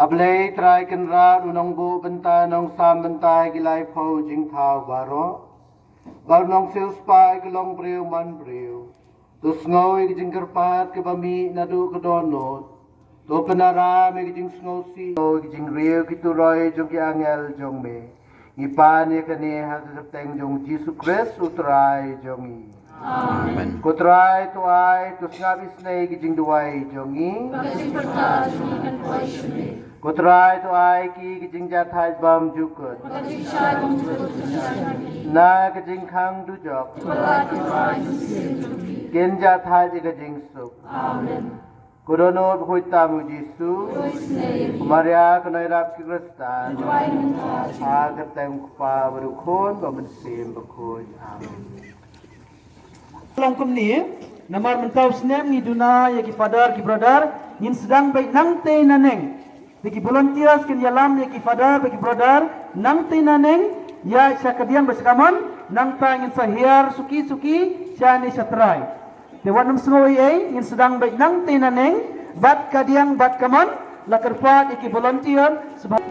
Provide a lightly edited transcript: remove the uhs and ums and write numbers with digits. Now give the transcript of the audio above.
Ablay try kan ra unong bu benta nong sam bentai gilai phau jing thao baro. Bar nong sales pa iklong breu man breu. Tus ngau jing kerpat ke bami nadu kedonot. To penara me jing ngau si jing riu kitu roy jong ki angel jong me. Ipan ye kane ha teng jong Jesus Christ utrai jong i. Amen. Kutrai tu ai tu ngabis nei jing duai jong i. Pagkasing perta, sumikan po ay sumi. Kutrai tu ai ki jing jathai bam jukut. Pagkasing siya kong tulog sa nami. Na jing khang du jok. Palat ko ay susin tubi. Ken jathai jing suk. Amen. Kudonot hui tamu Jisu. Tuis na Maria kanai rap ki Kristan. Tuway ng taas. Agar tem kupa berukun bamensim bakun. Amen. Long kumni namar mentau snem ni duna ya ki padar ki brother nin sedang baik nang te naneng bagi volunteers kin yalam ya ki father bagi brother nang te naneng ya sya kadian bersekamon nang ta ngin sahiar suki sya ni satrai te wanam sngoi ai nin sedang baik nang te naneng bat kadian bat kamon la kerpat ya ki volunteer sebab